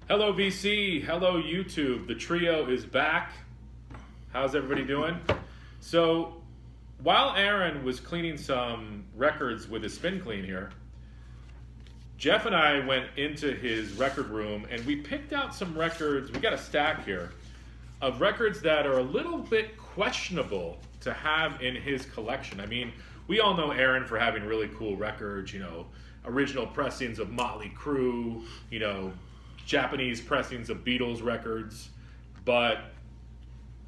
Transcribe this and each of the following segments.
Hello VC, hello YouTube. The trio is back. How's everybody doing? So, while Aaron was cleaning some records with his spin clean here, Jeff and I went into his record room and we picked out some records. We got a stack here of records that are a little bit questionable to have in his collection. I mean, we all know Aaron for having really cool records, original pressings of Motley Crue, Japanese pressings of Beatles records, but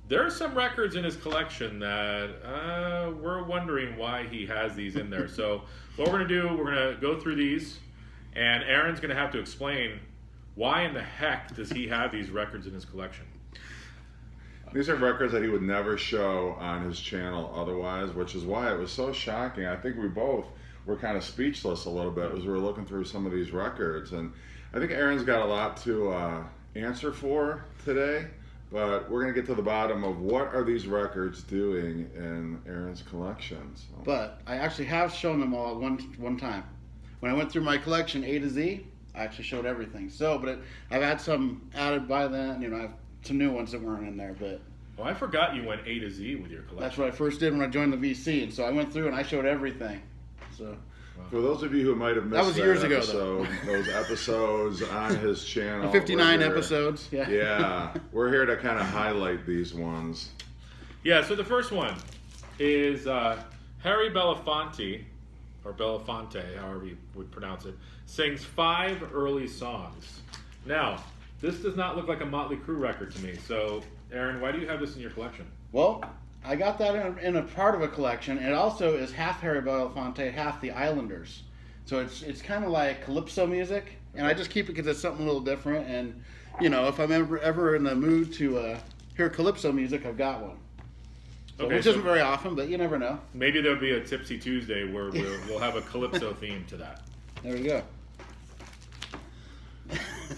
there are some records in his collection that we're wondering why he has these in there. So what we're going to do, we're going to go through these, and Aaron's going to have to explain why in the heck does he have these records in his collection. These are records that he would never show on his channel otherwise, which is why it was so shocking. I think we both were kind of speechless a little bit as we were looking through some of these records. And I think Aaron's got a lot to answer for today, but we're going to get to the bottom of what are these records doing in Aaron's collection. So. But I actually have shown them all one time. When I went through my collection A to Z, I actually showed everything. But I've had some added by then. I have some new ones that weren't in there. But well, I forgot you went A to Z with your collection. that's what I first did when I joined the VC, and so I went through and I showed everything. So. For those of you who might have missed that was years ago, though. Those episodes on his channel. 59 episodes, yeah. Yeah, we're here to kind of highlight these ones. Yeah, so the first one is Harry Belafonte, or Belafonte, however you would pronounce it, sings 5 early songs. Now, this does not look like a Motley Crue record to me, so Aaron, why do you have this in your collection? Well, I got that in a part of a collection. It also is half Harry Belafonte, half the Islanders. So it's kind of like calypso music, and I just keep it because it's something a little different. And if I'm ever in the mood to hear calypso music, I've got one. So, which isn't very often, but you never know. Maybe there'll be a Tipsy Tuesday where we'll have a calypso theme to that. There we go.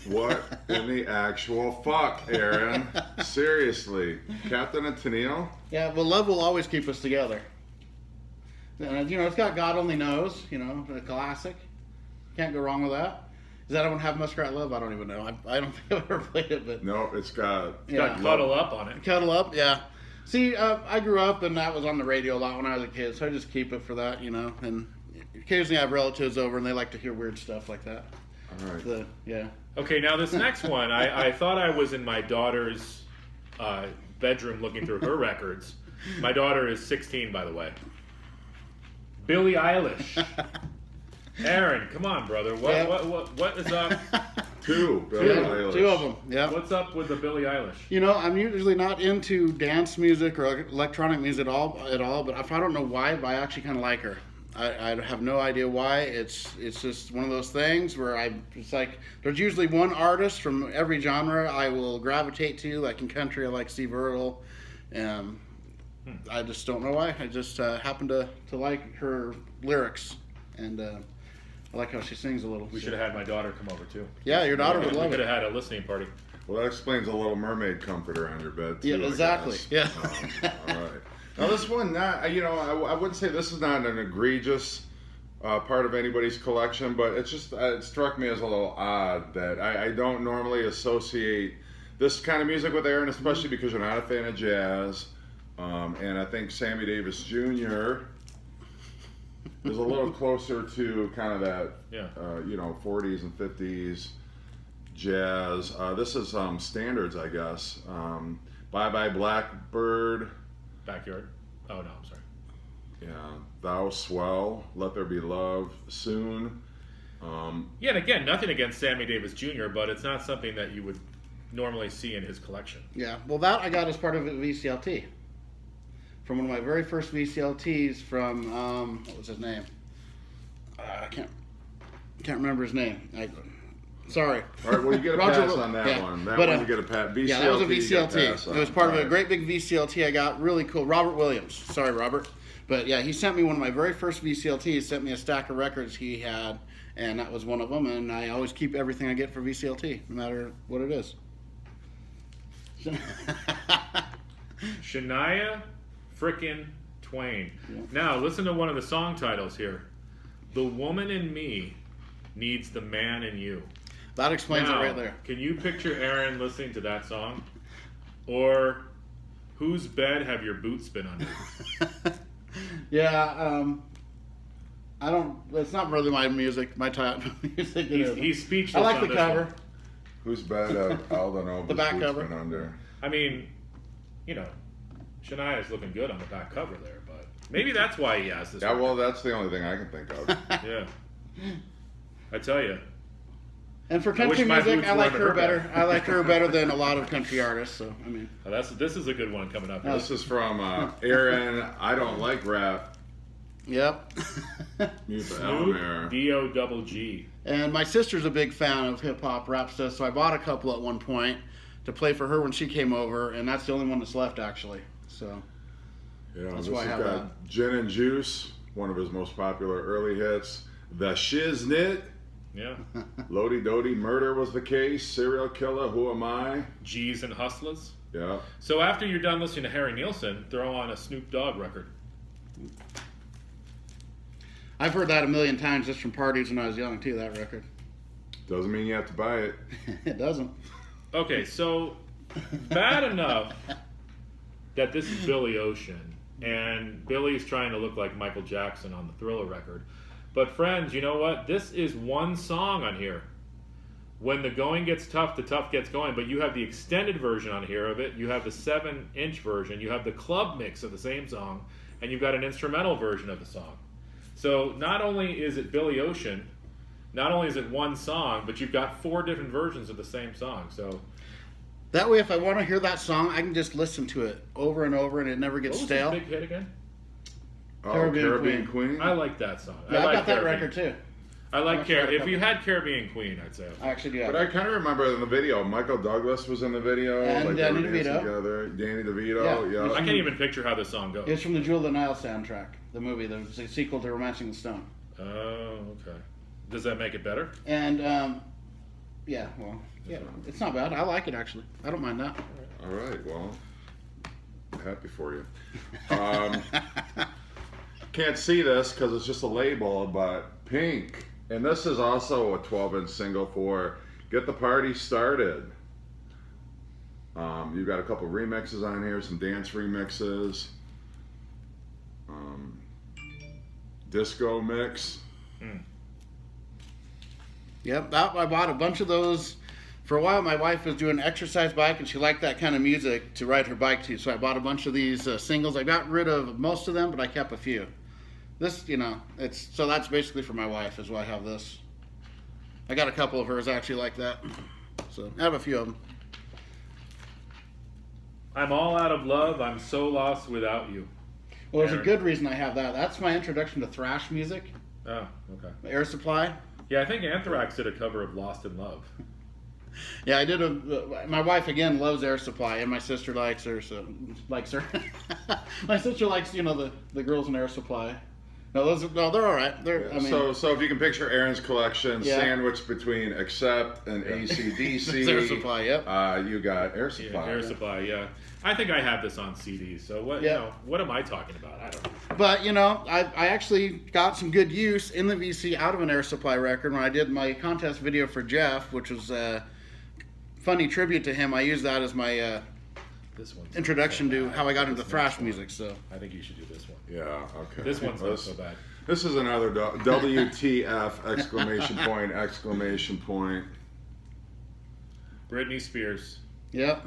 What in the actual fuck, Aaron? Seriously, Captain and Tennille? Yeah, well, love will always keep us together. And, it's got God Only Knows, a classic. Can't go wrong with that. Does that one have Muskrat Love? I don't even know. I don't think I've ever played it, but no, it's got Cuddle Up on it. Cuddle Up, yeah. See, I grew up and that was on the radio a lot when I was a kid, so I just keep it for that, and occasionally I have relatives over and they like to hear weird stuff like that. All right. Yeah. Okay, now this next one, I thought I was in my daughter's bedroom looking through her records. My daughter is 16, by the way. Billie Eilish. Aaron, come on, brother. What is up? Two of them. Yeah. What's up with the Billie Eilish? I'm usually not into dance music or electronic music at all. But I don't know why, but I actually kind of like her. I have no idea why. It's just one of those things where it's like there's usually one artist from every genre I will gravitate to. Like in country, I like Steve Earle. I just don't know why. I just happen to like her lyrics, and I like how she sings a little. We should have had my daughter come over too. Yeah, your daughter would love it. We could have had a listening party. Well, that explains a Little Mermaid comforter on your bed too. Yeah, exactly. Yeah. All right. Now this one, I wouldn't say this is not an egregious part of anybody's collection, but it's just it struck me as a little odd that I don't normally associate this kind of music with Aaron, especially because you're not a fan of jazz, and I think Sammy Davis Jr. is a little closer to kind of that, 40s and 50s jazz. This is standards, I guess. Bye Bye Blackbird. Backyard. Oh no, I'm sorry. Yeah, Thou Swell, Let There Be Love, Soon. Yeah, and again, nothing against Sammy Davis Jr., but it's not something that you would normally see in his collection. Yeah, well, that I got as part of a VCLT. From one of my very first VCLTs from, what was his name? I can't remember his name. Sorry. All right, well, you get a pass on that one. That one you get a pass. VCLT, yeah, that was a VCLT. It was part of a great big VCLT I got. Really cool. Robert Williams. Sorry, Robert. But yeah, he sent me one of my very first VCLTs. He sent me a stack of records he had, and that was one of them. And I always keep everything I get for VCLT, no matter what it is. Shania frickin' Twain. Yeah. Now, listen to one of the song titles here. The Woman in Me Needs the Man in You. That explains Now, it right there. Can you picture Aaron listening to that song? Or whose bed have your boots been under? Yeah, I don't. It's not really my music. My type of music. He's speechless. I like on the this cover. one. Whose bed Aldo Nova's The back boots cover. been under? I mean, Shania's looking good on the back cover there, but maybe that's why he has this. Yeah, record. well, that's the only thing I can think of. Yeah. I tell you. And for I country wish my music, boots I were like under her her better. bed. I like her better than a lot of country artists. So I mean, This is a good one coming up. This is from Aaron. I don't like rap. yep. Music Snoop Elmer. D-O-double-G. And my sister's a big fan of hip hop rap stuff, so I bought a couple at one point to play for her when she came over, and that's the only one that's left actually. So Yeah, That's this why I has have got Gin and Juice, one of his most popular early hits. The Shiznit. Yeah. Lodi Dodi, Murder Was the Case. Serial Killer, Who Am I? G's and Hustlers. Yeah. So after you're done listening to Harry Nilsson, throw on a Snoop Dogg record. I've heard that a million times just from parties when I was young too. That record. Doesn't mean you have to buy it. It doesn't. Okay, so bad enough that this is Billy Ocean, and Billy's trying to look like Michael Jackson on the Thriller record. But friends, you know what? This is one song on here. When the going gets tough, the tough gets going. But you have the extended version on here of it. You have the 7-inch version. You have the club mix of the same song. And you've got an instrumental version of the song. So not only is it Billy Ocean, not only is it one song, but you've got 4 different versions of the same song. So That way, if I want to hear that song, I can just listen to it over and over, and it never what gets was stale. his big hit again? Oh, Caribbean Queen. I like that song. Yeah, I like got that Caribbean. record too. I like I've got a If couple. you had Caribbean Queen, I'd say. I actually do. Have But I it. kind of remember in the video, Michael Douglas was in the video. And like they were Danny dancing DeVito. together. Danny DeVito, Yeah. yeah. I can't even picture how this song goes. It's from the Jewel of the Nile soundtrack, the movie, the sequel to Romancing the Stone. Oh, okay. Does that make it better? And yeah, well, yeah, it's not bad. I like it actually. I don't mind that. All right, well, happy for you. Can't see this because it's just a label, but Pink. And this is also a 12-inch single for Get the Party Started. You've got a couple remixes on here, some dance remixes. Disco mix. Yep, I bought a bunch of those. For a while, my wife was doing an exercise bike, and she liked that kind of music to ride her bike to. So I bought a bunch of these singles. I got rid of most of them, but I kept a few. This, so that's basically for my wife, is why I have this. I got a couple of hers actually like that. So I have a few of them. I'm all out of love. I'm so lost without you. Well, there's a Aaron. good reason I have that. That's my introduction to thrash music, Oh, okay. Air Supply. Yeah, I think Anthrax did a cover of Lost in Love. Yeah, I did my wife again loves Air Supply, and my sister likes her. My sister likes the girls in Air Supply. No, they're all right. Yeah, so if you can picture Aaron's collection, Yeah. sandwiched between Accept and AC/DC. It's Air Supply, yep. You got Air Supply. Yeah, Air Supply, yeah. I think I have this on CD, so what Yeah. what am I talking about? I don't know. But I actually got some good use in the VC out of an Air Supply record when I did my contest video for Jeff, which was a funny tribute to him. I used that as my This one's introduction not so to bad. how I got into This thrash next music. So one. I think you should do this one. Yeah, okay. This one's not so bad. This is another WTF exclamation point, exclamation point. Britney Spears. yep.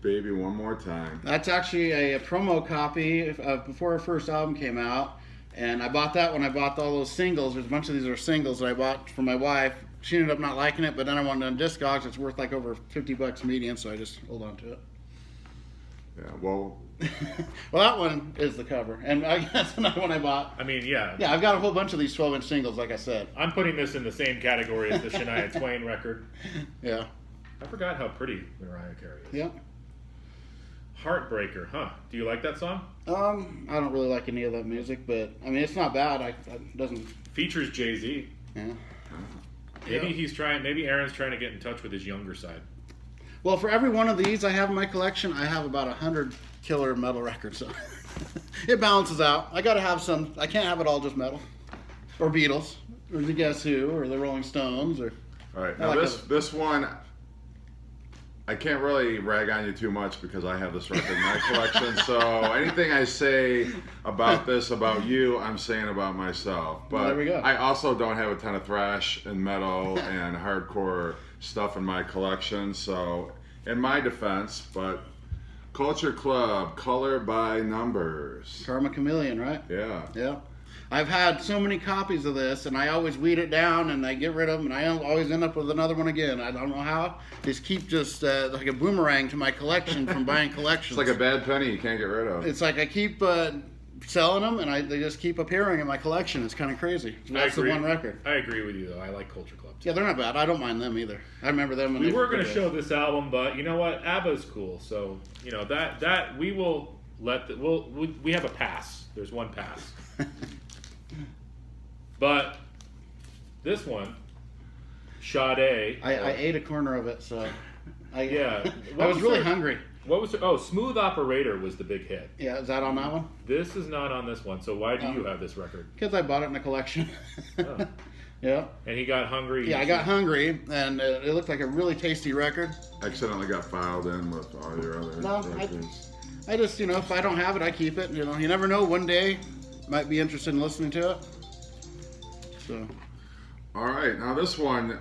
Baby, one more time. That's actually a promo copy before her first album came out, and I bought that when I bought all those singles. There's a bunch of these are singles that I bought for my wife. She ended up not liking it, but then I wanted it on Discogs. It's worth like over $50 median, so I just hold on to it. Yeah, well, Well, that one is the cover, and I guess another one I bought. I mean, yeah. Yeah, I've got a whole bunch of these 12-inch singles, like I said. I'm putting this in the same category as the Shania Twain record. Yeah. I forgot how pretty Mariah Carey is. Yep. Heartbreaker, huh? Do you like that song? I don't really like any of that music, but I mean, it's not bad. It doesn't. Features Jay-Z. Yeah. Maybe Aaron's trying to get in touch with his younger side. Well, for every one of these I have in my collection, I have about 100 killer metal records. So it balances out. I got to have some. I can't have it all just metal, or Beatles, or the Guess Who, or the Rolling Stones, or All right, I now like this one, I can't really rag on you too much because I have this record in my collection. So anything I say about this, about you, I'm saying about myself. But There we go. I also don't have a ton of thrash and metal and hardcore stuff in my collection. So in my defense, but Culture Club, Color by Numbers. Karma Chameleon, right? Yeah. Yeah. I've had so many copies of this, and I always weed it down, and I get rid of them, and I always end up with another one again. I don't know how. Just keep like a boomerang to my collection from buying collections. It's like a bad penny you can't get rid of. It's like I keep selling them, and they just keep appearing in my collection. It's kind of crazy. That's the one record. I agree with you, though. I like Culture Club, too. Yeah, they're not bad. I don't mind them either. I remember them when we they were going to show this album, but you know what? ABBA's cool, so you know that we will we have a pass. There's one pass. But this one, Sade. I ate a corner of it, so Yeah. I was really hungry. What was Oh, Smooth Operator was the big hit. Yeah, is that on that one? This is not on this one. So why do you have this record? Because I bought it in a collection. Oh. Yeah. And he got hungry. Yeah, I got hungry, and it looked like a really tasty record. Accidentally got filed in with all your other No, records. I just, if I don't have it, I keep it. You never know. One day, might be interested in listening to it. So. All right, now this one,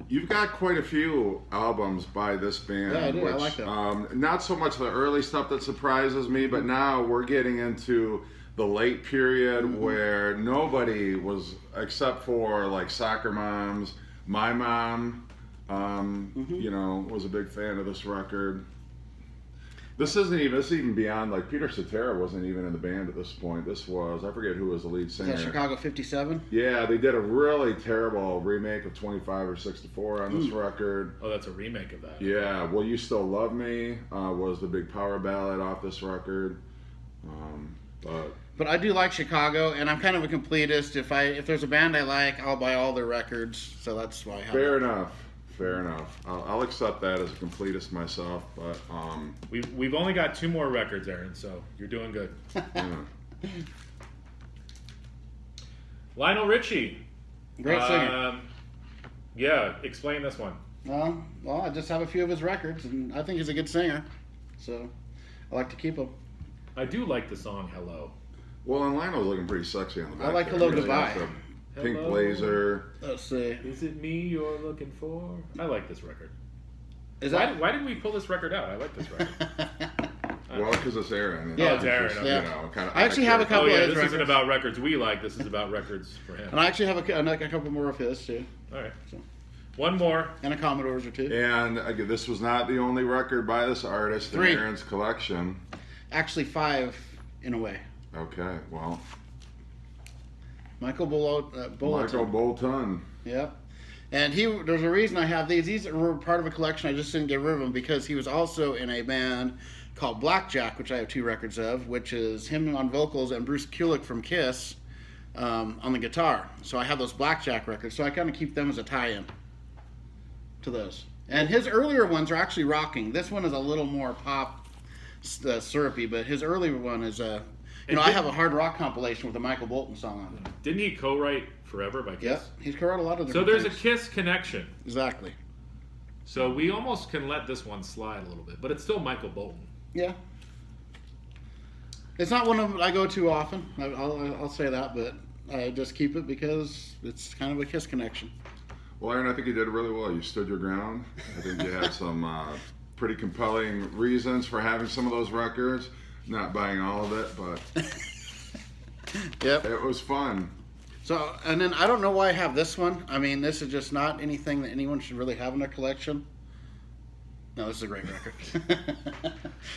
you've got quite a few albums by this band. Yeah, I do. Which, I like that. Not so much the early stuff that surprises me, but now we're getting into the late period where nobody was, except for like soccer moms. My mom, was a big fan of this record. This is even beyond, like, Peter Cetera wasn't even in the band at this point. This was, I forget who was the lead singer. Is that Chicago 57? Yeah, they did a really terrible remake of 25 or 64 on this record. Oh, that's a remake of that. Yeah, Will You Still Love Me was the big power ballad off this record. But I do like Chicago, and I'm kind of a completist. If there's a band I like, I'll buy all their records. So that's why I have Fair it. enough. Fair enough. I'll accept that as a completist myself, but We've only got 2 more records, Aaron, so you're doing good. yeah. Lionel Richie. Great singer. Yeah, explain this one. Well, I just have a few of his records, and I think he's a good singer. So I like to keep him. I do like the song Hello. Well, and Lionel's looking pretty sexy on the back. I like there. Hello, Really Goodbye. got the Pink Hello. blazer. Let's see. Is it me you're looking for? I like this record. Is Why did we pull this record out? I like this record. Well, because it's Aaron. Yeah, it's Aaron, Just, okay. Yeah. kind of I actually have a couple Oh yeah, of his this isn't records. about records we like. This is about records for him. And I actually have a couple more of his, too. All right. So. One more. And a Commodores or two. And again, this was not the only record by this artist 3. in Aaron's collection. Actually, 5 in a way. Okay, well, Michael Bolton. Michael Bolton. Yep. And there's a reason I have these. These were part of a collection. I just didn't get rid of them because he was also in a band called Blackjack, which I have 2 records of, which is him on vocals and Bruce Kulick from Kiss on the guitar. So I have those Blackjack records. So I kind of keep them as a tie-in to those. And his earlier ones are actually rocking. This one is a little more pop syrupy, but his earlier one is I have a hard rock compilation with a Michael Bolton song on it. Didn't he co-write Forever by Kiss? Yep, he's co-wrote a lot of So different there's a things. Kiss connection. Exactly. So we almost can let this one slide a little bit, but it's still Michael Bolton. Yeah. It's not one of them I go to often. I'll say that, but I just keep it because it's kind of a Kiss connection. Well, Aaron, I think you did really well. You stood your ground. I think you had some pretty compelling reasons for having some of those records. Not buying all of it, but Yep. it was fun. So, and then I don't know why I have this one. I mean, this is just not anything that anyone should really have in their collection. No, this is a great record.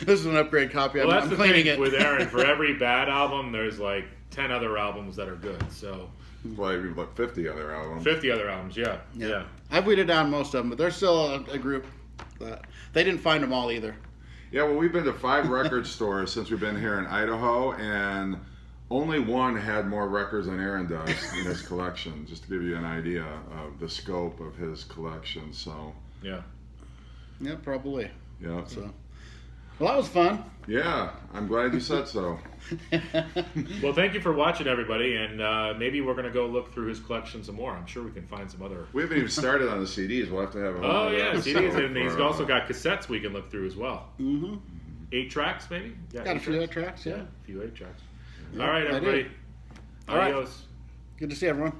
This is an upgrade copy. Well, that's I'm the cleaning thing it. with Aaron. For every bad album, there's like 10 other albums that are good. So Well, maybe like 50 other albums. 50 other albums, yeah. I've weeded down most of them, but there's still a group that they didn't find them all either. Yeah, well, we've been to 5 record stores since we've been here in Idaho, and only one had more records than Aaron does in his collection, just to give you an idea of the scope of his collection. So, Yeah. Yeah, probably. yeah. So, Well, that was fun. Yeah, I'm glad you said so. Well, thank you for watching, everybody, and maybe we're going to go look through his collection some more. I'm sure we can find some other... We haven't even started on the CDs. We'll have to have a Oh, yeah, CDs, and he's for, also got cassettes we can look through as well. Mm-hmm. 8 tracks, maybe? Got a few 8 tracks, yeah. A few 8 tracks. Yeah, All right, I do. everybody. All right. Adios. Good to see everyone.